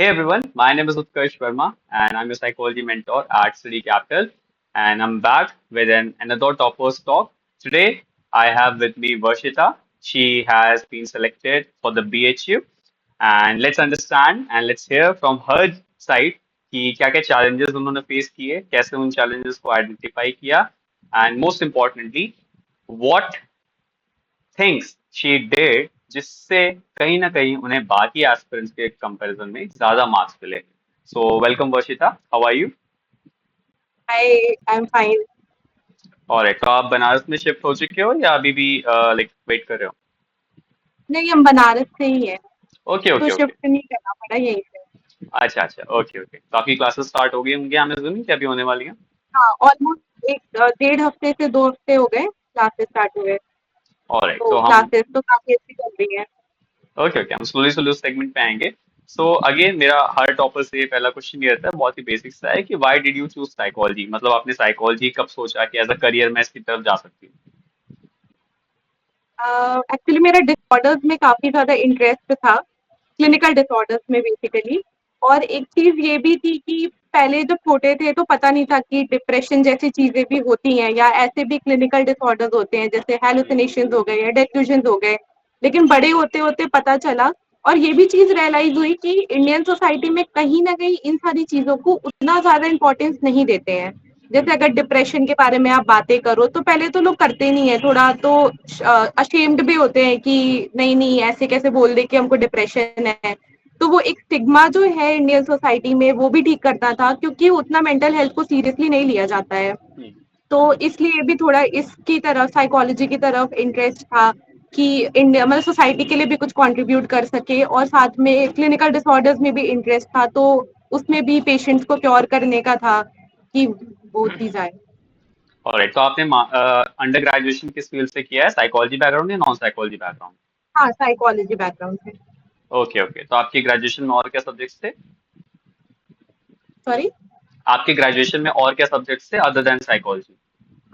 Hey everyone, my name is Utkarsh Verma and I'm a psychology mentor at Study Capital and I'm back with another Toppers Talk. Today I have with me Varshita. She has been selected for the BHU and let's understand and let's hear from her side कि क्या क्या challenges उन्होंने face किए, कैसे उन challenges को identify किया and most importantly what things she did जिससे कहीं ना कहीं उन्हें बाकी एस्पिरेंट्स के कंपैरिजन में ज्यादा मार्क्स मिले so welcome Varshita how are you I'm fine. और तो आप बनारस में शिफ्ट हो चुके हो या अभी भी लाइक वेट कर रहे हो नहीं, हम बनारस से ही हैं, ओके तो ओके ओके शिफ्ट नहीं करना पड़ा यहीं से। अच्छा अच्छा ओके ओके तो आपकी क्लासेस स्टार्ट हो गई होंगी अमेजोन क्या अभी होने वाली हैं हाँ, ऑलमोस्ट एक 1.5 हफ्ते से 2 हफ्ते हो गए क्लासेस स्टार्ट हुए। ऑलराइट तो तो हम क्लासेस तो काफी अच्छी चल रही है। ओके ओके हम स्लोली स्लोली उस सेगमेंट पे आएंगे सो अगेन मेरा हर टॉपर से पहला क्वेश्चन ये रहता है बहुत ही बेसिक सा है कि why did you choose psychology मतलब आपने साइकोलॉजी कब सोचा कि एज अ करियर मैं इसकी तरफ जा सकती हूँ एक्चुअली मेरा डिसऑर्डर्स में काफी ज्यादा इंटरेस्ट था, क्लिनिकल डिसऑर्डर्स में बेसिकली। और एक चीज ये भी थी कि पहले जब छोटे थे तो पता नहीं था कि डिप्रेशन जैसी चीजें भी होती हैं या ऐसे भी क्लिनिकल डिसऑर्डर्स होते हैं, जैसे हेलुसिनेशंस हो गए या डेल्यूजन हो गए। लेकिन बड़े होते होते पता चला, और ये भी चीज रियलाइज हुई कि इंडियन सोसाइटी में कहीं ना कहीं इन सारी चीजों को उतना ज्यादा इंपॉर्टेंस नहीं देते हैं। जैसे अगर डिप्रेशन के बारे में आप बातें करो तो पहले तो लोग करते नहीं है, थोड़ा तो अशेम्ड भी होते हैं कि नहीं नहीं ऐसे कैसे बोल दे कि हमको डिप्रेशन है। तो वो एक स्टिग्मा जो है इंडियन सोसाइटी में वो भी ठीक करना था, क्योंकि उतना मेंटल हेल्थ को सीरियसली नहीं लिया जाता है। हम्म, तो इसलिए भी थोड़ा इसकी तरफ, साइकोलॉजी की तरफ इंटरेस्ट था कि इंडिया मतलब सोसाइटी के लिए भी कुछ कंट्रीब्यूट कर सके, और साथ में क्लिनिकल डिसऑर्डर्स में भी इंटरेस्ट था, तो उसमें भी पेशेंट्स को क्योर करने का था कि वो चीज आए। ऑलराइट तो आपने अंडर ग्रेजुएशन किस फील्ड से किया है साइकोलॉजी बैकग्राउंड या नॉन साइकोलॉजी बैकग्राउंड हाँ, साइकोलॉजी बैकग्राउंड से। ओके ओके तो आपकी ग्रेजुएशन में और क्या सब्जेक्ट्स थे सॉरी। आपके ग्रेजुएशन में और क्या सब्जेक्ट्स थे अदर देन साइकोलॉजी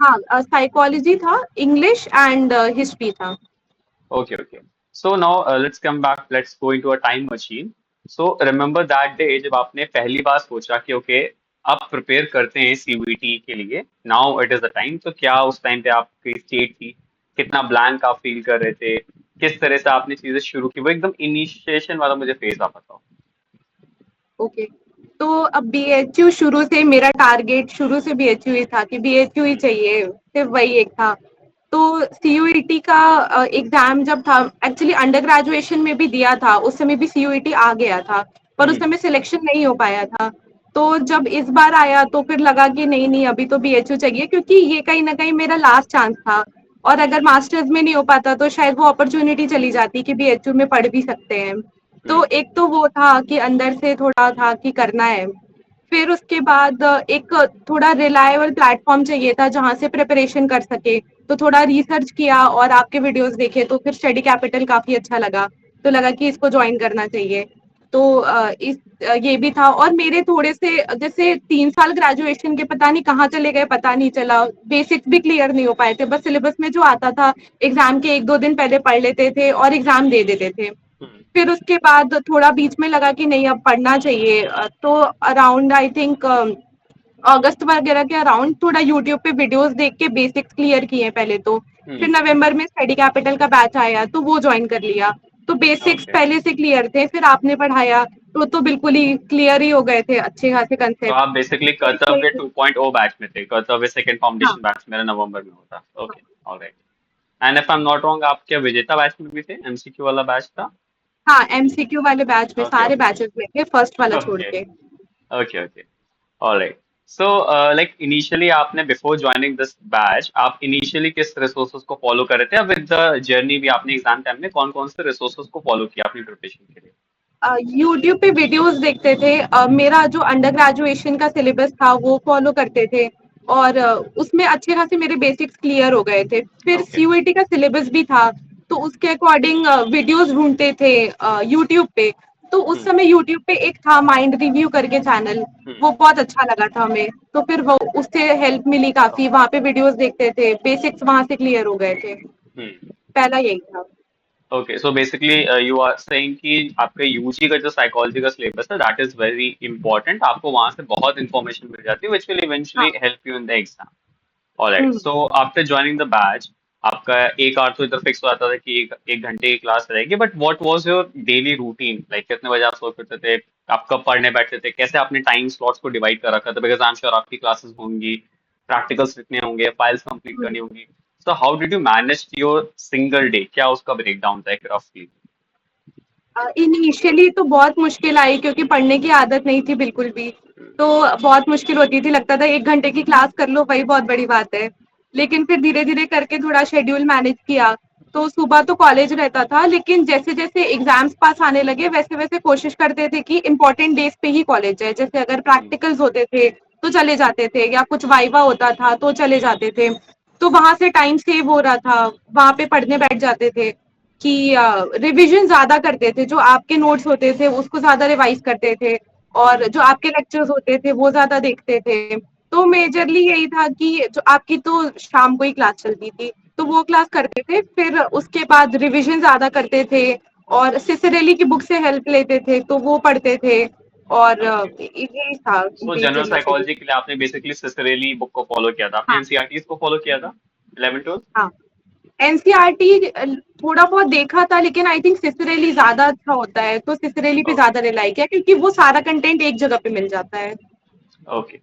हाँ, साइकोलॉजी था, इंग्लिश एंड हिस्ट्री था। Okay okay so now let's come back let's go into a time machine so remember that day जब आपने पहली बार सोचा कि ओके अब प्रिपेयर करते हैं सीयूईटी के लिए now it is the time तो क्या उस टाइम पे आपकी स्टेट थी कितना ब्लैंक आप फील कर रहे थे किस तरह से आपने चीजें शुरू की वो एकदम इनिशिएशन वाला मुझे फेज आप बताओ ओके। तो अब बीएचयू शुरू से मेरा टारगेट शुरू से बीएचयू ही था कि बीएचयू ही चाहिए, सिर्फ वही एक था। तो सीयूईटी का एग्जाम जब था, एक्चुअली अंडर ग्रेजुएशन में भी दिया था, उस समय भी सीयूईटी आ गया था, पर उस हम्म समय सिलेक्शन नहीं हो पाया था। तो जब इस बार आया तो फिर लगा कि नहीं नहीं अभी तो बीएचयू चाहिए, क्योंकि ये कहीं ना कहीं मेरा लास्ट चांस था। और अगर मास्टर्स में नहीं हो पाता तो शायद वो अपॉर्चुनिटी चली जाती कि बीएचयू में पढ़ भी सकते हैं। तो हम्म एक तो वो था कि अंदर से थोड़ा था कि करना है। फिर उसके बाद एक थोड़ा रिलायबल प्लेटफॉर्म चाहिए था जहाँ से प्रिपरेशन कर सके। तो थोड़ा रिसर्च किया और आपके वीडियोस देखे, तो फिर स्टडी कैपिटल काफी अच्छा लगा। तो लगा कि इसको ज्वाइन करना चाहिए। तो ये भी था, और मेरे थोड़े से जैसे 3 साल ग्रेजुएशन के पता नहीं कहाँ चले गए, पता नहीं चला। बेसिक्स भी क्लियर नहीं हो पाए थे, बस सिलेबस में जो आता था एग्जाम के 1-2 दिन पहले पढ़ लेते थे और एग्जाम दे देते थे। हम्म फिर उसके बाद थोड़ा बीच में लगा कि नहीं अब पढ़ना चाहिए, तो अराउंड आई थिंक अगस्त वगैरह के अराउंड थोड़ा यूट्यूब पे वीडियोस देख के बेसिक्स क्लियर किए पहले तो। फिर हम्म नवंबर में स्टडी कैपिटल का बैच आया तो वो ज्वाइन कर लिया। तो बेसिक्स ओके पहले से क्लियर थे, फिर आपने पढ़ाया तो बिल्कुल ही क्लियर ही हो गए थे, अच्छे खासे तो कंसेप्ट। आप बेसिकली तो कर्तव्य इसलिए 2.0 बैच में थे कर्तव्य सेकंड हाँ, फाउंडेशन बैच मेरा नवंबर में होता हाँ, okay alright and if I am not wrong आप क्या विजेता बैच में भी थे एमसीक्यू वाला बैच था हाँ, एमसीक्यू वाले बैच में ओके सारे ओके बैचेस में थे, फर्स्ट वाला छोड़ ओके के। Okay okay alright so like initially आपने बिफोर ज्वाइनिंग दिस बैच आप इनिशियली किस रिसोर्सेज को फॉलो कर रहे थे अब विद द जर्नी भी आपने एग्जाम टाइम में कौन कौन से रिसोर्सेज को फॉलो किया अपनी प्रिपरेशन के लिए यूट्यूब पे वीडियोस देखते थे। मेरा जो अंडर ग्रेजुएशन का सिलेबस था वो फॉलो करते थे, और उसमें अच्छे खासे मेरे बेसिक्स क्लियर हो गए थे। फिर ओके सीयूईटी का सिलेबस भी था, तो उसके अकॉर्डिंग वीडियोस ढूंढते थे यूट्यूब पे। तो उस हम्म समय यूट्यूब पे एक था माइंड रिव्यू करके चैनल, हम्म वो बहुत अच्छा लगा था हमें। तो फिर वो उससे हेल्प मिली काफी, वहां पे वीडियोस देखते थे, बेसिक्स वहां से क्लियर हो गए थे। हम्म पहला यही था। Okay, so basically you are saying कि आपके यूजी का जो साइकोलॉजी का सिलेबस है दैट इज वेरी इंपॉर्टेंट, आपको वहां से बहुत इंफॉर्मेशन मिल जाती है विच विल हाँ। Eventually help you in the exam. Alright, hmm. So after joining the batch आपका एक आवर तो इधर फिक्स हो जाता था कि एक घंटे की क्लास रहेगी, but what was your daily routine, like कितने बजे आप सो करते थे, आप कब पढ़ने बैठते थे, कैसे आपने टाइम स्लॉट्स को डिवाइड कर रखा था, बिकॉज आई एम श्योर आपकी क्लासेस होंगी, प्रैक्टिकल्स लिखने होंगे, फाइल्स कंप्लीट हुँ। करनी होंगी। So how did you manage your single day, क्या उसका ब्रेक डाउन था एक रफली? इनिशियली तो बहुत मुश्किल आई क्योंकि पढ़ने की आदत नहीं थी बिल्कुल भी। तो बहुत मुश्किल होती थी, लगता था 1 घंटे की क्लास कर लो वही बहुत बड़ी बात है। लेकिन फिर धीरे-धीरे करके थोड़ा शेड्यूल मैनेज किया। तो सुबह तो कॉलेज रहता था, लेकिन जैसे-जैसे एग्ज़ाम्स पास आने लगे वैसे-वैसे कोशिश करते थे कि इम्पोर्टेंट डेज़ पे ही कॉलेज जाएँ। जैसे अगर प्रैक्टिकल्स होते थे तो चले जाते थे या कुछ वाइवा होता था तो चले जाते थे। तो वहाँ से टाइम सेव हो रहा था, वहाँ पे पढ़ने बैठ जाते थे। कि रिवीजन ज़्यादा करते थे, जो आपके नोट्स होते थे उसको ज़्यादा रिवाइज़ करते थे और जो आपके लेक्चर्स होते थे वो ज़्यादा देखते थे। तो मेजरली यही था कि जो आपकी तो शाम को ही क्लास चलती थी, तो वो क्लास करते थे, फिर उसके बाद रिवीजन ज़्यादा करते थे और सिसिरेली की बुक से हेल्प लेते थे, तो वो पढ़ते थे और ओके, यही था सो जनरल मेजरली शेड्यूल। साइकोलॉजी के लिए आपने बेसिकली सिसरेली बुक को फॉलो किया था, आपने हाँ, एनसीईआरटीज को फॉलो किया था 11 ट्वेल्थ? हाँ। एनसीईआरटी थोड़ा बहुत देखा था लेकिन आई थिंक सिसिरेली ज़्यादा अच्छा होता है, तो सिसिरेली पे ओके, ज़्यादा रिलाई किया क्योंकि वो सारा कंटेंट एक जगह पे मिल जाता है। Okay,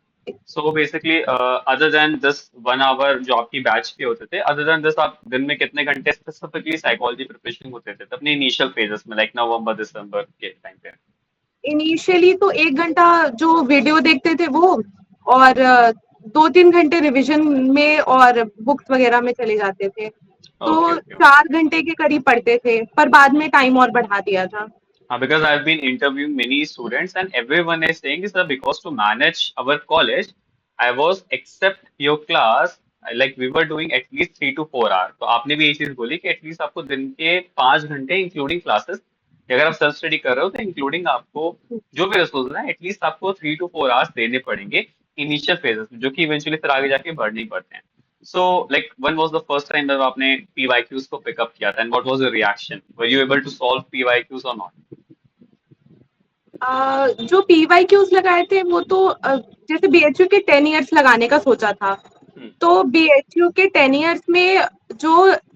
so basically other than this 1 hour जो आपकी बैच के होते थे, अदर देन दिस आप दिन में कितने घंटे स्पेसिफिकली साइकोलॉजी प्रिपरेशन होते थे अपने इनिशियल फेजेस में, लाइक नवंबर दिसंबर के टाइम पे? इनिशियली तो 1 घंटा जो वीडियो देखते थे वो और 2-3 घंटे रिवीजन में और बुक्स वगैरह में चले जाते थे। ओके, तो ओके। 4 घंटे के करीब पढ़ते थे, पर बाद में टाइम और बढ़ा दिया था। Because I've been interviewing many students and everyone is saying is that because to manage our college, I was except your class, like we were doing at least 3 to 4 hours. तो आपने भी ये चीज बोली कि एटलीस्ट आपको दिन के 5 घंटे इंक्लूडिंग क्लासेस, अगर आप सेल्फ स्टडी कर रहे हो तो इंक्लूडिंग आपको जो भी रिसोर्स है एटलीस्ट आपको 3 to 4 hours देने पड़ेंगे इनिशियल फेजेस में, जो कि इवेंचुअली फिर आगे जाके बढ़ने ही पड़ते हैं। So, like, when was the first time जब आपने PYQs को pick up किया था, and what was your reaction? Were you able to solve PYQs or not? जो पीवाईक्यूज लगाए थे वो तो जैसे बीएचयू के 10 इयर्स लगाने का सोचा था। Hmm. तो बीएचयू के 10 इयर्स में जो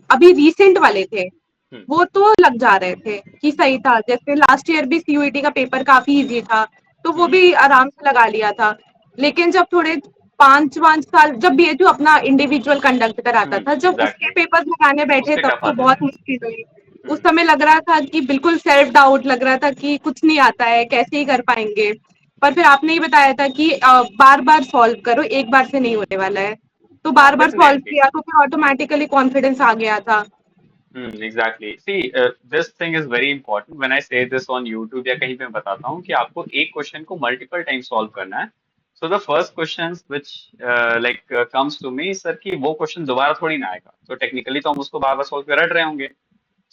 अभी रीसेंट वाले थे Hmm. वो तो लग जा रहे थे कि सही था। जैसे लास्ट ईयर भी सीयूईटी का पेपर काफी इजी था, तो वो Hmm. भी आराम से लगा लिया था। लेकिन जब थोड़े 5-5 साल जब बीएचयू अपना इंडिविजुअल कंडक्ट कराता Hmm. था, जब उसके Exactly. पेपर्स लगाने बैठे उसके तब टफ तो आते थे। बहुत मुश्किल हुई। उस Hmm. समय लग रहा था कि बिल्कुल सेल्फ डाउट लग रहा था कि कुछ नहीं आता है, कैसे ही कर पाएँगे। पर फिर आपने ही बताया था कि बार-बार सॉल्व करो, एक बार से नहीं होने वाला है। तो हाँ, बार-बार सॉल्व definitely. किया तो फिर ऑटोमैटिकली कॉन्फिडेंस आ गया था। Exactly. See, this thing is very important. When I say this on YouTube या कहीं पे मैं बताता हूँ कि आपको एक क्वेश्चन को मल्टीपल टाइम सॉल्व करना है। So the first questions which comes to me, sir कि वो क्वेश्चन दोबारा थोड़ी ना आएगा, तो टेक्निकली तो हम उसको बार बार सॉल्व कर रट रहे होंगे।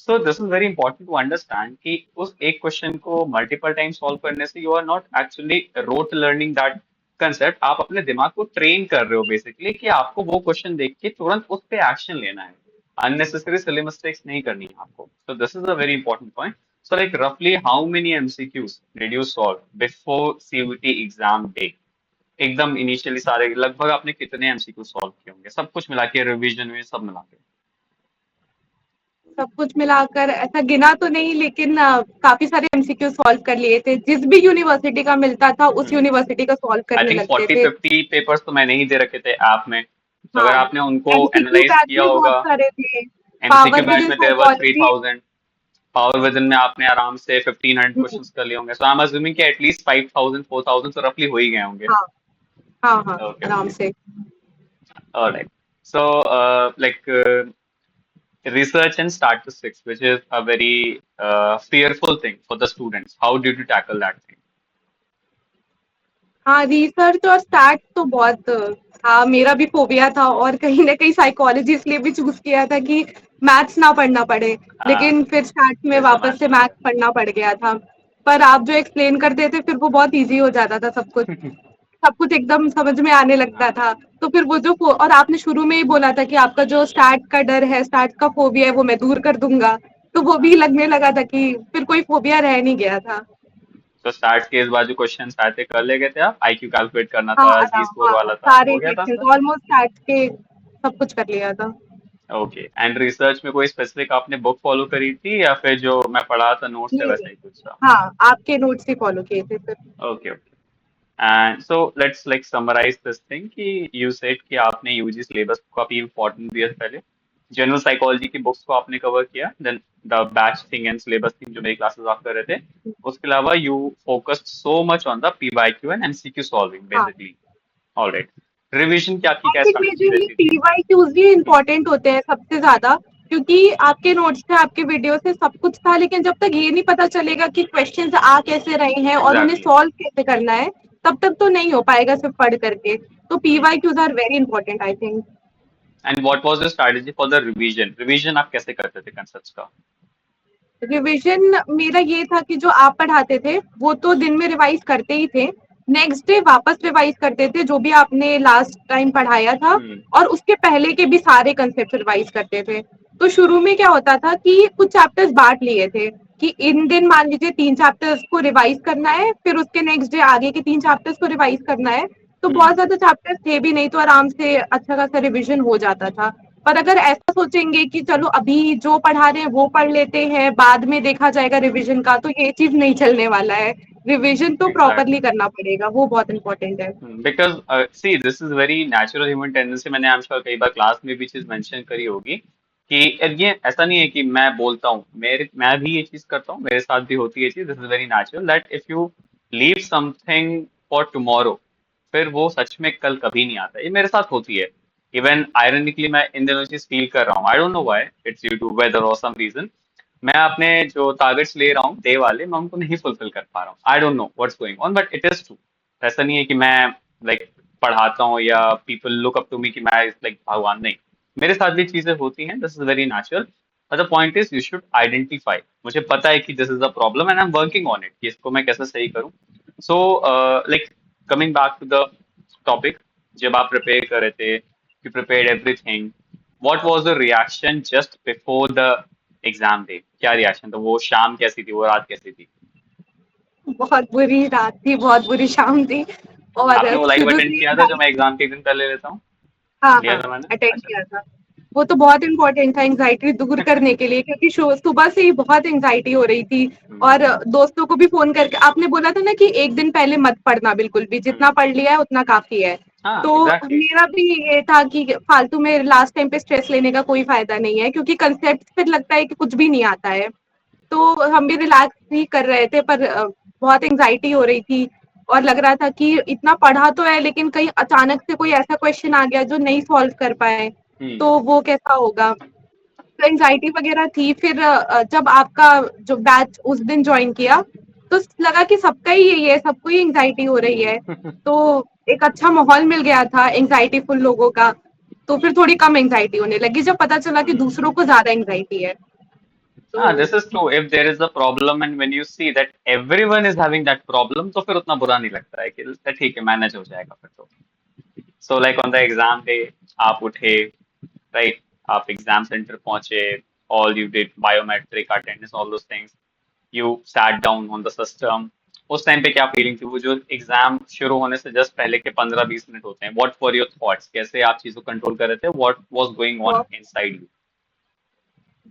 So this is very important to understand कि उस एक क्वेश्चन को मल्टीपल टाइम सॉल्व करने से you are not actually rote learning that concept, आप अपने दिमाग को ट्रेन कर रहे हो बेसिकली कि आपको वो क्वेश्चन देख के तुरंत उस पे एक्शन लेना है, अननेसेसरी सिली मिस्टेक्स नहीं करनी है आपको। So this is a very important point. So like रफली how many MCQs did you solve before CUET exam day? एकदम इनिशियली सारे लगभग आपने कितने एमसीक्यू सॉल्व किए होंगे, सब कुछ मिला के, रिवीजन में सब मिला के? सब कुछ मिलाकर ऐसा गिना तो नहीं लेकिन काफ़ी सारे एमसीक्यू सॉल्व कर लिए थे। जिस भी यूनिवर्सिटी का मिलता था उस यूनिवर्सिटी का सॉल्व आई करने थिंक लगते फोर्टी थे। फिफ्टी पेपर्स तो मैंने ही दे रखे थे ऐप में, तो अगर हाँ, आपने उनको एमसीक्यू एनालाइज बैच किया में बहुत होगा, सारे थे। MCQ power batch within में there were three psychology. Thousand power within में आपने आराम से 1500 हुँ, क्वेश्चंस कर लिए होंगे, सो आई एम अज्यूमिंग कि एटलीस्ट 5000 4000 तो रफली हो ही गए होंगे। हाँ, हाँ, हाँ, ओके, आराम ओके, से। Alright. So like research and statistics, which is a very fearful thing for the students, how did you tackle that thing? हाँ, रिसर्च और स्टैट तो बहुत हाँ, मेरा भी फ़ोबिया था और कहीं न कहीं साइकोलॉजी इसलिए भी चूज़ किया था कि मैथ्स ना पढ़ना पड़े। हाँ, लेकिन फिर स्टैट में there's the वापस math से part. मैथ्स पढ़ना पड़ गया था। पर आप जो एक्सप्लेन करते थे फिर वो बहुत ईज़ी हो जाता था सब कुछ। सब कुछ एकदम समझ में आने लगता हाँ, था। तो फिर वो जो फ़ो और आपने शुरू में ही बोला था कि आपका जो स्टैट का डर है, स्टैट का फ़ोबिया है वो मैं दूर कर दूँगा। तो वो भी लगने लगा था कि फिर कोई फोबिया रह नहीं गया था। तो स्टार्ट के इस बार जो क्वेश्चन आए थे कर ले गए थे आप? आईक्यू कैलकुलेट करना हाँ, था, जी आराम, स्कोर हाँ, वाला था, सारे हो गया था क्वेश्चंस सर? ऑलमोस्ट काट के सब कुछ कर लिया था। ओके। एंड रिसर्च में कोई स्पेसिफिक आपने बुक फॉलो करी थी या फिर जो मैं पढ़ा था नोट्स थे नहीं, वैसा नहीं। ही कुछ था? हाँ, आपके नोट्स ही फॉलो किए थे फिर। Okay okay. And so let's like summarize this thing कि यू सेड कि आपने यूजी सिलेबस को काफी इंपॉर्टेंट दिया था पहले, जनरल साइकोलॉजी की बुक्स को आपने कवर किया, then the batch thing and syllabus thing जो मेरी क्लासेस आप कर रहे थे, उसके अलावा you focused so much on the PYQ and MCQ solving हाँ, बेसिकली। ऑलराइट। रिवीजन की आपकी आई क्या थिंक स्ट्रैटेजी मेजरली रहती थी? पीवाईक्यूज भी हम्म, इम्पोर्टेंट होते हैं सबसे ज्यादा, क्योंकि आपके नोट्स से आपके वीडियो से सब कुछ था, लेकिन जब तक ये नहीं पता चलेगा कि क्वेश्चंस आ कैसे रहे हैं और उन्हें एग्जैक्टली। सॉल्व कैसे करना है, तब तक तो नहीं हो पाएगा सिर्फ पढ़ करके। तो PYQs are very important I think. And what was the strategy for the revision? Revision आप कैसे करते थे कंसेप्ट्स का? रिवीजन मेरा ये था कि जो आप पढ़ाते थे वो तो दिन में रिवाइज करते ही थे, नेक्स्ट डे वापस रिवाइज करते थे जो भी आपने लास्ट टाइम पढ़ाया था, हम्म। और उसके पहले के भी सारे कंसेप्ट रिवाइज करते थे। तो शुरू में क्या होता था कि कुछ चैप्टर्स बांट लिए थे कि इन दिन मान लीजिए 3 चैप्टर्स को रिवाइज करना है, फिर उसके नेक्स्ट डे आगे के 3 चैप्टर्स को रिवाइज करना है। तो बहुत हम्म। ज्यादा चैप्टर्स थे भी नहीं, तो आराम से अच्छा खासा रिविजन हो जाता था। पर अगर ऐसा सोचेंगे कि चलो अभी जो पढ़ा रहे हैं वो पढ़ लेते हैं, बाद में देखा जाएगा रिवीजन का, तो ये चीज नहीं चलने वाला है। रिवीजन तो प्रॉपरली एग्जैक्टली। करना पड़ेगा, वो बहुत इंपॉर्टेंट है। Because see this is very natural human tendency, मैंने आई एम श्योर कई बार क्लास में भी चीज मेंशन करी होगी कि ये ऐसा नहीं है कि मैं बोलता हूँ, मैं भी ये चीज करता हूँ, मेरे साथ भी होती है ये चीज, this is very natural that if you leave something for tomorrow, फिर वो सच में कल कभी नहीं आता। ये मेरे साथ होती है। इवन आयरनिकली मैं इन दिनों चीज फील कर रहा हूँ, I don't know why, it's due to weather और सम रीजन। मैं अपने जो टारगेट्स ले रहा हूँ डे वाले, मैं उनको नहीं फुलफिल कर पा रहा हूँ। I don't know what's going on, but it is true. ऐसा नहीं है कि मैं लाइक पढ़ाता हूँ या people look up to me कि मैं लाइक भगवान, नहीं। मेरे साथ भी चीजें होती हैं, this is very natural. But the point is you should identify, मुझे पता है कि this is a problem and I am working on it कि इसको मैं कैसे सही करूँ। So like coming back to the topic, जब आप प्रिपेयर कर रहे थे, you prepared everything, what was the reaction just before the exam day? क्या रिएक्शन था? वो शाम कैसी थी, वो रात कैसी थी? बहुत बुरी रात थी, बहुत बुरी शाम थी। और आपने वो लाइव शुरू अटेंड से किया था जो मैं एग्जाम के एक दिन पहले लेता हूँ? हाँ, लिया हाँ, था मैंने? अटेंड अच्छा। किया था। वो तो बहुत इम्पोर्टेंट था एंग्ज़ायटी दूर करने के लिए, क्योंकि सुबह से ही बहुत एंग्ज़ायटी हो रही थी। हम्म। और दोस्तों को भी फ़ोन करके आपने बोला था ना कि एक दिन पहले मत पढ़ना बिल्कुल भी, जितना हम्म। पढ़ लिया है उतना काफ़ी है। हाँ तो एग्जैक्टली। मेरा भी ये था कि फालतू में लास्ट टाइम पे स्ट्रेस लेने का कोई फ़ायदा नहीं है, क्योंकि कांसेप्ट फिर लगता है कि कुछ भी नहीं आता है। तो हम भी रिलैक्स ही कर रहे थे, पर बहुत एंग्ज़ायटी हो रही थी और लग रहा था कि इतना पढ़ा तो है, लेकिन कहीं अचानक से कोई ऐसा क्वेश्चन आ गया जो नहीं सॉल्व कर पाए, हम्म। तो वो कैसा होगा? तो एंग्ज़ायटी वगैरह थी। फिर जब आपका जो बैच उस दिन जॉइन किया, तो लगा कि सबका ही यही है, सबको ही एंग्ज़ायटी हो रही है। तो एक अच्छा माहौल मिल गया था एंग्ज़ायटी फुल लोगों का, तो फिर थोड़ी कम एंग्ज़ायटी होने लगी जब पता चला कि हम्म। दूसरों को ज़्यादा एंग्ज़ायटी है। हाँ तो this is true, if there is a problem and when you see that everyone is having that problem, तो फिर उतना बुरा नहीं लगता है कि ठीक है मैनेज हो जाएगा फिर तो। So like on the exam day आप उठे, राइट, आप एग्जाम सेंटर पहुंचे, all you did biometric attendance all those things, you sat down on the system. उस टाइम पे क्या फीलिंग थी? वो जो एग्जाम शुरू होने से जस्ट पहले के 15-20 मिनट होते हैं, व्हाट वर योर थॉट्स? कैसे आप चीजों को कंट्रोल कर रहे थे? व्हाट वाज गोइंग ऑन बहुत इनसाइड यू?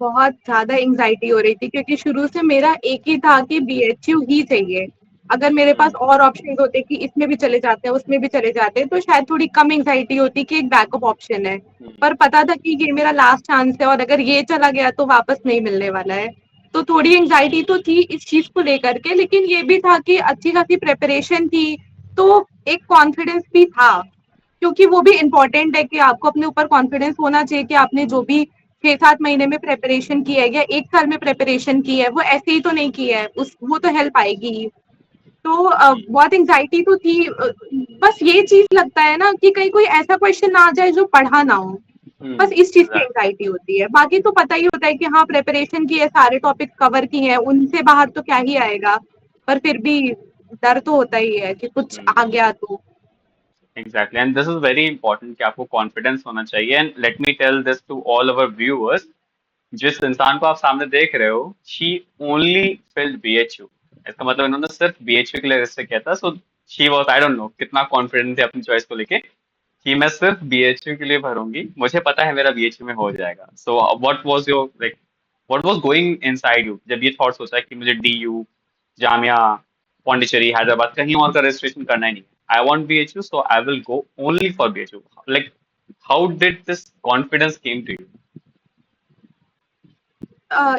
बहुत ज़्यादा एंग्ज़ायटी हो रही थी, क्योंकि शुरू से मेरा एक ही था कि बीएचयू ही चाहिए। अगर मेरे पास हम्म। और ऑप्शंस होते कि इसमें भी चले जाते, उसमें भी चले जाते, तो शायद थोड़ी कम एंग्ज़ायटी होती कि एक बैकअप ऑप्शन है। हम्म। पर पता था कि ये मेरा लास्ट चांस है और अगर ये चला गया तो वापस नहीं मिलने वाला है। तो थोड़ी एंग्ज़ायटी तो थी इस चीज़ को लेकर के, लेकिन ये भी था कि अच्छी खासी प्रिपरेशन थी, तो एक कॉन्फिडेंस भी था। क्योंकि वो भी इम्पोर्टेंट है कि आपको अपने ऊपर कॉन्फिडेंस होना चाहिए कि आपने जो भी 6-7 महीने में प्रिपरेशन की है या 1 साल में प्रिपरेशन की है, वो ऐसे ही तो नहीं की है, उस वो तो हेल्प आएगी ही। तो बहुत एंग्जाइटी तो थी। बस ये चीज लगता है ना कि कहीं कोई ऐसा क्वेश्चन ना आ जाए जो पढ़ा ना हो, बस इस चीज की एग्जैक्टली। एंग्जाइटी होती है। बाकी तो पता ही होता है कि हाँ प्रिपरेशन की है, सारे टॉपिक कवर किए हैं, उनसे बाहर तो क्या ही आएगा। पर फिर भी डर तो होता ही है कि कुछ आ गया तो। Exactly, and this is very important कि आपको कॉन्फिडेंस होना चाहिए। And let me tell this to all our viewers, जिस इंसान को आप सामने देख रहे हो, शी ओनली फिल्ड BHU। इसका मतलब इन्होंने सिर्फ BHU के लिए रजिस्टर किया था। So she was, I don't no कितना कॉन्फिडेंट थे अपनी चॉइस को लेके कि मैं सिर्फ BHU के लिए भरूंगी, मुझे पता है मेरा BHU में हो जाएगा। So what was your like, what was going inside you जब ये थॉट सोचा कि मुझे DU, जामिया, पौंडीचेरी, हैदराबाद कहीं और का रजिस्ट्रेशन करना ही नहीं है, I want BHU, so I will go only for BHU। Like how did this confidence came to you?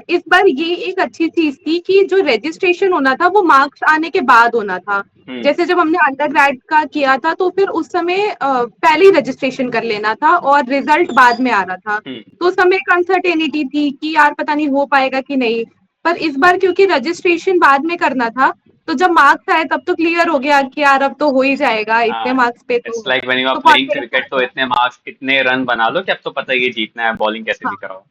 इस बार ये एक अच्छी चीज थी कि जो रजिस्ट्रेशन होना था वो मार्क्स आने के बाद होना था। हम्म। जैसे जब हमने अंडर ग्रेड का किया था तो फिर उस समय पहले ही रजिस्ट्रेशन कर लेना था और रिजल्ट बाद में आ रहा था। हम्म। तो उस समय एक अनसर्टेनिटी थी कि यार पता नहीं हो पाएगा कि नहीं। पर इस बार क्योंकि रजिस्ट्रेशन बाद में करना था तो जब मार्क्स आए तब तो क्लियर हो गया कि यार अब तो हो ही जाएगा इतने हाँ, मार्क्स पे it's like when you are तो प्लेइंग कॉन्फिडेंस आ क्रिकेट, तो गया। इतने मार्क्स इतने रन बना लो कि अब तो पता ही है जीतना है, बॉलिंग कैसे भी हाँ, कराओ।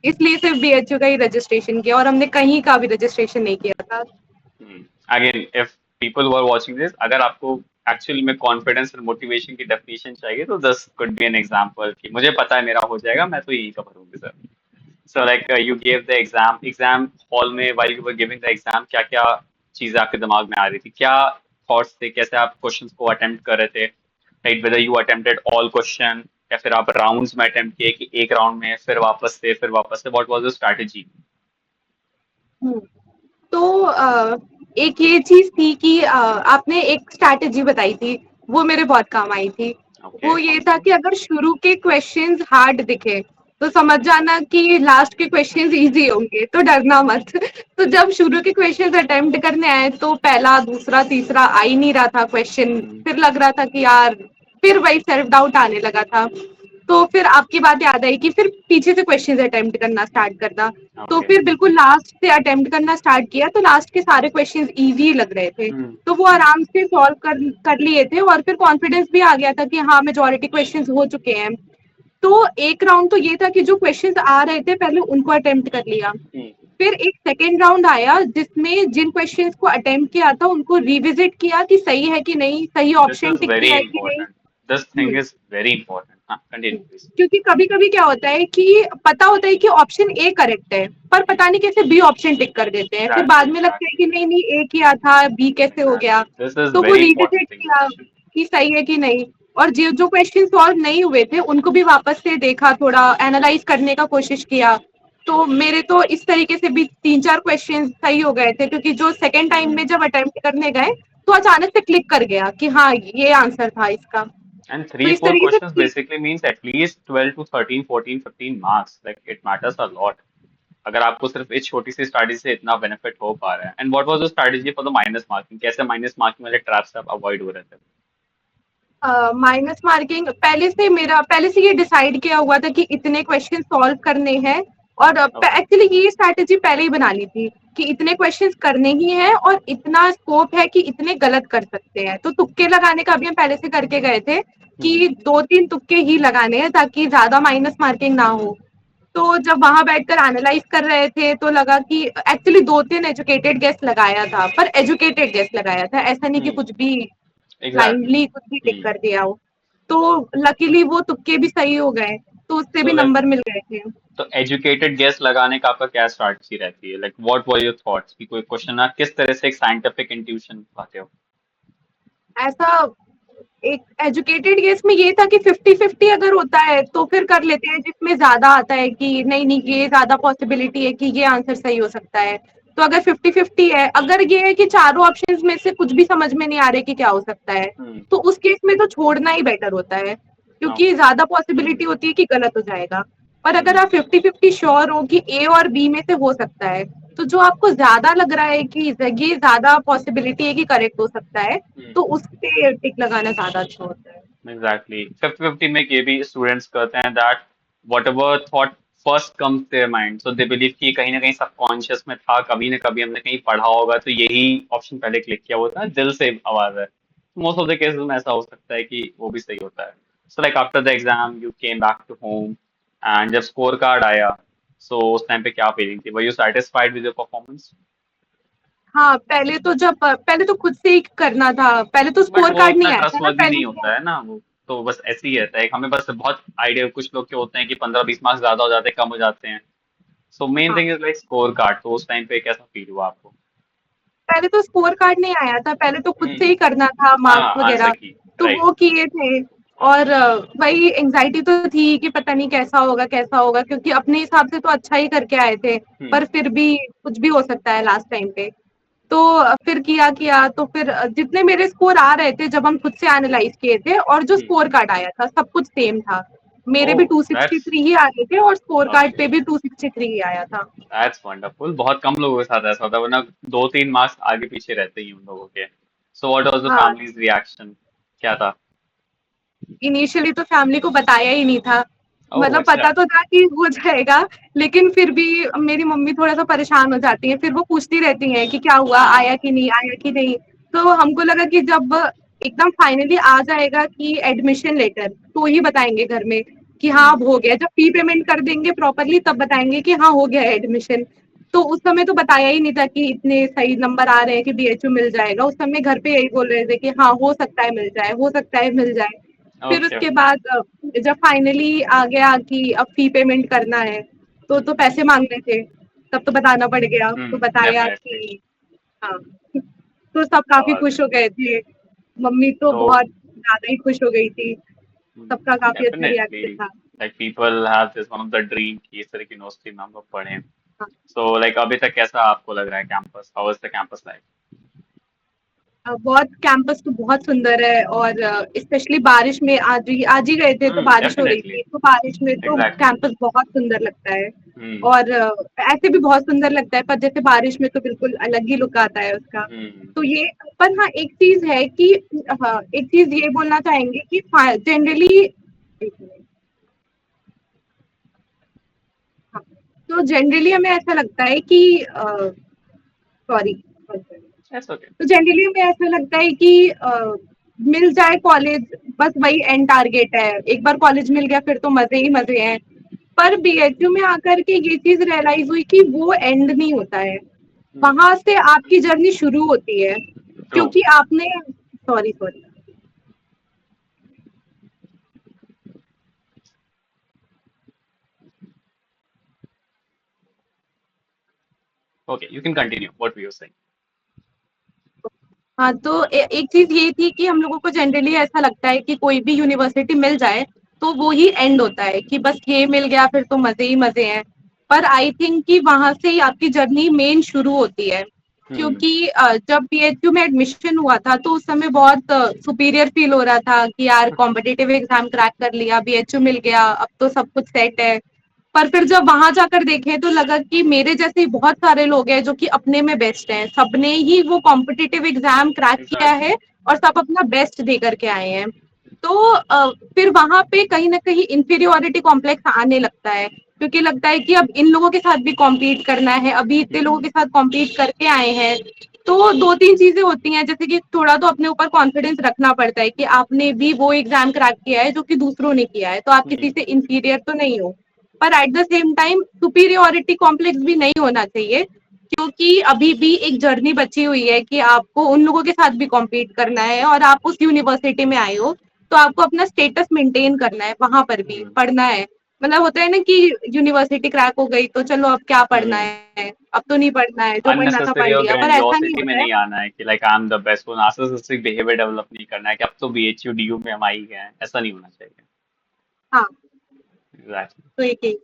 इसलिए सिर्फ BHU का ही रजिस्ट्रेशन किया और हमने कहीं का भी रजिस्ट्रेशन नहीं किया था। Again, if people who are watching this, अगर आपको एक्चुअली में कॉन्फिडेंस और मोटिवेशन की डेफिनेशन चाहिए, तो this could be an example कि मुझे पता है मेरा हो जाएगा, मैं तो यही का भरूंगी sir. So like you gave the exam hall में, while you were giving the exam, क्या क्या चीजें आपके दिमाग में आ रही थी, क्या थॉट्स थे, कैसे आप क्वेश्चंस को अटेम्प्ट कर रहे थे, right? Whether you attempted all question या फिर आप राउंड्स में अटेम्प्ट किए कि एक राउंड में फिर वापस से, व्हाट वाज द स्ट्रैटेजी? हम्म। तो एक ये चीज थी कि आपने एक स्ट्रैटेजी बताई थी वो मेरे बहुत काम आई थी। ओके, वो कौन ये था सी? कि अगर शुरू के क्वेश्चंस हार्ड दिखे तो समझ जाना कि लास्ट के क्वेश्चंस इजी होंगे तो डरना मत। तो जब शुरू के क्वेश्चंस अटेम्प्ट करने आए तो पहला दूसरा तीसरा आ ही नहीं रहा था क्वेश्चन, हम्म। फिर लग रहा था कि यार फिर वही सेल्फ डाउट आने लगा था। तो फिर आपकी बात याद आई कि फिर पीछे से क्वेश्चंस अटेम्प्ट करना स्टार्ट करना। तो ओके। फिर बिल्कुल लास्ट से अटेम्प्ट करना स्टार्ट किया तो लास्ट के सारे क्वेश्चंस इजी लग रहे थे। हम्म। तो वो आराम से सॉल्व कर लिए थे और फिर कॉन्फिडेंस भी आ गया था कि हाँ मेजोरिटी क्वेश्चंस हो चुके हैं। तो एक राउंड तो ये था कि जो क्वेश्चंस आ रहे थे पहले उनको अटेम्प्ट कर लिया। हम्म। फिर एक सेकेंड राउंड आया जिसमें जिन क्वेश्चंस को अटेम्प्ट किया था उनको रिविजिट किया कि सही है कि नहीं, सही This option is tick very किया है कि नहीं। important. This thing is very important. हाँ, continue please. क्योंकि कभी कभी क्या होता है कि पता होता है कि ऑप्शन ए करेक्ट है पर पता नहीं कैसे बी ऑप्शन टिक कर देते हैं, फिर Exactly, बाद में लगता है exactly, कि नहीं नहीं ए किया था बी कैसे हो गया। exactly. This is तो वो very important revisit thing you किया mentioned. कि सही है कि नहीं। और जो जो क्वेश्चन सॉल्व नहीं हुए थे उनको भी वापस से देखा, थोड़ा एनालाइज करने का कोशिश किया। तो मेरे तो इस तरीके से भी तीन चार क्वेश्चन सही हो गए थे क्योंकि जो सेकेंड टाइम में जब अटेम्प्ट करने गए तो अचानक से क्लिक कर गया कि हाँ ये आंसर था इसका। And तो three, इस four तरीके questions से basically means at least 12 to 13, 14, 15 marks. Like it matters a lot. अगर आपको सिर्फ इस छोटी सी स्ट्रैटेजी से इतना बेनिफिट हो पा रहा है, and what was the strategy for the minus marking? कैसे माइनस मार्किंग वाले ट्रैप्स आप अवॉइड हो रहे थे? माइनस मार्किंग पहले से ये डिसाइड किया हुआ था कि इतने क्वेश्चन सॉल्व करने हैं। और ओके। एक्चुअली ये स्ट्रैटेजी पहले ही बना ली थी कि इतने क्वेश्चंस करने ही हैं और इतना स्कोप है कि इतने गलत कर सकते हैं। तो तुक्के लगाने का भी हम पहले से करके गए थे हम्म। कि दो तीन तुक्के ही लगाने हैं ताकि ज्यादा माइनस मार्किंग ना हो। तो जब वहां बैठकर एनालाइज कर रहे थे तो लगा कि एक्चुअली दो तीन एजुकेटेड गेस लगाया था, पर एजुकेटेड गेस लगाया था, ऐसा नहीं कि हम्म। कुछ भी एग्जैक्टली। ब्लाइंडली कुछ भी टिक कर दिया हो। तो लकीली वो तुक्के भी सही हो गए तो उससे सो भी लाइक, नंबर मिल गए थे। तो एजुकेटेड गेस लगाने का आपका क्या स्ट्रैटेजी रहती है? Like what were your thoughts कि कोई क्वेश्चन आप किस तरह से एक साइंटिफिक इंट्यूशन पाते हो? ऐसा एक एजुकेटेड केस में ये था कि 50-50 अगर होता है तो फिर कर लेते हैं जिसमें ज्यादा आता है कि नहीं नहीं ये ज्यादा पॉसिबिलिटी है कि ये आंसर सही हो सकता है। तो अगर 50-50 है, अगर ये है कि चारों ऑप्शंस में से कुछ भी समझ में नहीं आ रहे कि क्या हो सकता है हम्म। तो उस केस में तो छोड़ना ही बेटर होता है क्योंकि ओके। ज्यादा पॉसिबिलिटी होती है कि गलत हो जाएगा। पर अगर हम्म। आप 50-50 श्योर हो कि ए और बी में से हो सकता है तो जो आपको ज्यादा लग रहा है कि ये ज्यादा पॉसिबिलिटी है कि करेक्ट हो सकता है तो उस पे टिक लगाना ज्यादा अच्छा होता है। एग्जैक्टली, 50-50 में ये भी स्टूडेंट्स करते हैं that what ever thought first comes their mind, so they believe कि कहीं ना कहीं सबकॉन्शियस में था, कभी ना कभी हमने कहीं पढ़ा होगा, तो यही ऑप्शन पहले क्लिक किया होता है, दिल से आवाज है। मोस्ट ऑफ द केसेस में ऐसा हो सकता है कि वो भी सही होता है। So like after the exam you came back to home, and जब स्कोर कार्ड आया, सो उस टाइम पे क्या फीलिंग थी? Were you satisfied with your performance? हाँ, पहले तो खुद से ही करना था, पहले तो बट स्कोर वो कार्ड उतना नहीं आया था ना ट्रस्टवर्दी पहले नहीं क्या। होता है ना, वो तो बस ऐसे ही रहता है। हमें बस बहुत आइडिया, कुछ लोग के होते हैं कि 15-20 मार्क्स ज्यादा हो जाते हैं, कम हो जाते हैं, सो मेन हाँ, thing is like score card, तो उस टाइम पे कैसा फील हुआ आपको? पहले तो स्कोर कार्ड नहीं आया था, पहले तो खुद से हम्म। ही करना था हाँ, मार्क्स आंसर वगैरह, की। तो राइट। वो किए थे। और वही एंग्जाइटी तो थी कि पता नहीं कैसा होगा, क्योंकि अपने हिसाब से तो अच्छा ही करके आए थे, हम्म। पर फिर भी कुछ भी हो सकता है लास्ट टाइम पे। तो फिर किया तो फिर जितने मेरे स्कोर आ रहे थे जब हम खुद से एनालाइज किए थे, और जो हम्म। स्कोर कार्ड आया था सब कुछ सेम था। मेरे भी ओह, दैट्स 263 ही आ रहे थे और स्कोर कार्ड ओके। पे भी 263 ही आया था। That's wonderful. बहुत कम लोगों के साथ ऐसा होता है, वरना 2-3 मार्क्स आगे पीछे रहते ही उन लोगों के। सो व्हाट वाज द हाँ, फैमिलीज रिएक्शन? क्या था? इनिशियली तो फैमिली को बताया ही नहीं था, ओह, मतलब अच्छा। पता तो था कि हो जाएगा, लेकिन फिर भी मेरी मम्मी थोड़ा-सा परेशान हो जाती हैं, फिर वो पूछती रहती हैं कि क्या हुआ, हाँ। आया कि नहीं? तो हमको लगा कि जब एकदम फाइनली आ जाएगा कि एडमिशन लेटर, तो ही बताएँगे घर में कि हाँ, अब हम्म। हो गया। जब फी पेमेंट कर देंगे प्रॉपर्ली तब बताएँगे कि हाँ, हो गया है एडमिशन। तो उस समय तो बताया ही नहीं था कि इतने सही नंबर आ रहे हैं कि बीएचयू मिल जाएगा। उस समय घर पे यही बोल रहे थे कि हाँ, हो सकता है मिल जाए, हो सकता है मिल जाए। फिर ओके, उसके ओके। बाद जब फाइनली आ गया कि अब फी पेमेंट करना है, तो पैसे माँगने थे, तब तो बताना पड़ गया। तो बताया डेफिनेटली। कि हाँ, तो सब काफ़ी और खुश हो गए थे। मम्मी तो तो बहुत ज़्यादा ही खुश हो गई थी। सबका काफ़ी अच्छा डेफिनेटली, रिएक्शन था। Like people have this one of the dream कि इस तरह की यूनिवर्सिटी में हम लोग पढ़ें। हाँ। सो लाइक अभी तक कैसा आपको लग रहा है campus? How is the campus life? बहुत कैंपस तो बहुत सुंदर है, और स्पेशली बारिश में आज ही गए थे तो बारिश हो रही डेफिनेटली। थी, तो बारिश में तो एग्जैक्टली। कैंपस बहुत सुंदर लगता है। हम्म। और ऐसे भी बहुत सुंदर लगता है, पर जैसे बारिश में तो बिल्कुल अलग ही लुक आता है उसका। हम्म। तो ये, पर हाँ एक चीज है कि हाँ एक चीज ये बोलना चाहेंगे कि जनरली, हाँ, तो जनरली हमें ऐसा लगता है कि सॉरी, इट्स ओके। तो जनरली हमें ऐसा लगता है कि मिल जाए कॉलेज, बस वही एंड टारगेट है। एक बार कॉलेज मिल गया फिर तो मजे ही मजे हैं। पर बीएचयू में आकर के ये चीज रियलाइज हुई कि वो एंड नहीं होता है, वहां से आपकी जर्नी शुरू होती है। ट्रू। क्योंकि आपने, sorry sorry, okay, you can continue what we are saying. हाँ, तो एक चीज ये थी कि हम लोगों को जनरली ऐसा लगता है कि कोई भी यूनिवर्सिटी मिल जाए तो वो ही एंड होता है, कि बस ये मिल गया फिर तो मजे ही मजे हैं। पर आई थिंक कि वहां से ही आपकी जर्नी मेन शुरू होती है। हम्म। क्योंकि जब बीएचयू में एडमिशन हुआ था तो उस समय बहुत सुपीरियर फील हो रहा था कि यार कॉम्पिटिटिव एग्जाम क्रैक कर लिया, बीएचयू मिल गया, अब तो सब कुछ सेट है। पर फिर जब वहां जाकर देखे तो लगा कि मेरे जैसे बहुत सारे लोग हैं जो कि अपने में बेस्ट हैं, सबने ही वो कॉम्पिटिटिव एग्जाम क्रैक किया एग्जैक्टली। है और सब अपना बेस्ट दे करके आए हैं। तो फिर वहां पे कहीं ना कहीं इंफीरियोरिटी कॉम्प्लेक्स आने लगता है, क्योंकि लगता है कि अब इन लोगों के साथ भी कॉम्पीट करना है, अभी इतने लोगों के हम्म। साथ कॉम्पीट करके आए हैं। तो दो तीन चीजें होती हैं, जैसे कि थोड़ा तो अपने ऊपर कॉन्फिडेंस रखना पड़ता है कि आपने भी वो एग्जाम क्रैक किया है जो कि दूसरों ने किया है, तो आप किसी से हम्म। इंफीरियर तो नहीं हो। पर at the same time superiority complex भी नहीं होना चाहिए, क्योंकि अभी भी एक जर्नी बची हुई है कि आपको उन लोगों के साथ भी कॉम्पीट करना है, और आप उस यूनिवर्सिटी में आए हो तो आपको अपना स्टेटस मेंटेन करना है, वहां पर भी हम्म। पढ़ना है। मतलब होता है ना कि यूनिवर्सिटी क्रैक हो गई तो चलो अब क्या पढ़ना हम्म। है, अब तो नहीं पढ़ना है, जो पढ़ना था अननेसेसरी पढ़ और लिया, पर ऐसा नहीं ग्रैंडियोसिटी में होता है। नहीं आना है कि like I am the best, वो नार्सिसिस्टिक बिहेवियर डेवलप नहीं करना है कि अब तो बीएचयू डीयू में हम आ ही गए हैं, ऐसा नहीं होना चाहिए। हाँ, एग्जैक्टली। तो एक ही।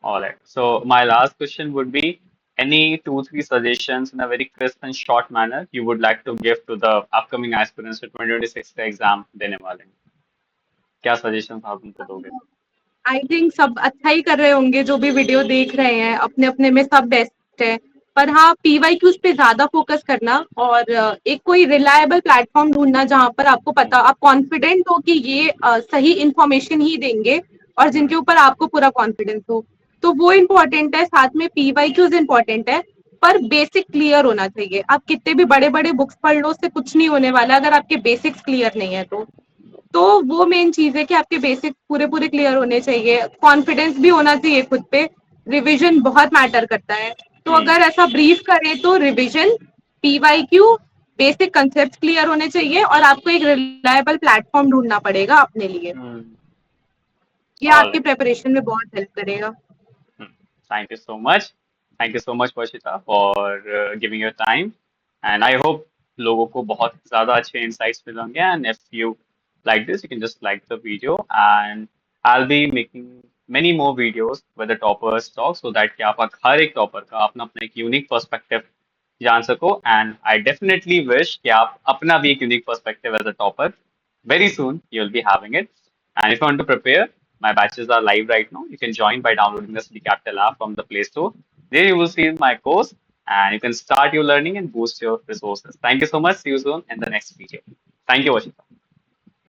All right. So my last question would be any two, three suggestions in a very crisp and short manner you would like to give to the upcoming aspirants to 2026 का एग्जाम देने वाले हैं? क्या suggestions आप उनको दोगे? I think सब अच्छा ही कर रहे होंगे, जो भी वीडियो देख रहे हैं अपने अपने में सब बेस्ट है। पर हाँ, पीवाईक्यूज पे ज्यादा फोकस करना, और एक कोई रिलायबल प्लेटफॉर्म ढूंढना जहाँ पर आपको पता, हम्म। आप कॉन्फिडेंट हो कि ये सही इंफॉर्मेशन ही देंगे और जिनके ऊपर आपको पूरा कॉन्फिडेंस हो, तो वो इम्पोर्टेंट है। साथ में पीवाईक्यूज इम्पोर्टेंट है, पर बेसिक क्लियर होना चाहिए। आप कितने भी बड़े बड़े बुक्स पढ़ लो, उससे कुछ नहीं होने वाला अगर आपके बेसिक्स क्लियर नहीं है तो वो मेन चीज है कि आपके बेसिक्स पूरे पूरे क्लियर होने चाहिए, कॉन्फिडेंस भी होना चाहिए खुद पे। रिवीजन बहुत मैटर करता है। तो हम्म। अगर ऐसा ब्रीफ करें तो revision, PYQ, basic concept clear होने चाहिए, और आपको एक रिलायबल प्लेटफॉर्म ढूंढना पड़ेगा अपने लिए। हम्म। ये ऑल आपकी राइट। प्रेपरेशन में बहुत हेल्प करेगा। Thank you so much. Thank you so much, Varshita, for giving your time. And I hope लोगों को बहुत ज़्यादा अच्छे insights मिल होंगे. And if you like this, you can just like the video. And I'll be making many more videos with the toppers talk so that कि आप हर एक topper का अपना अपना एक unique perspective जान सको. And I definitely wish कि आप अपना भी एक unique perspective as a topper. Very soon you'll be having it. And if you want to prepare, my batches are live right now. You can join by downloading the City Capital app from the Play Store. There you will see my course and you can start your learning and boost your resources. Thank you so much. See you soon in the next video. Thank you, Vashita.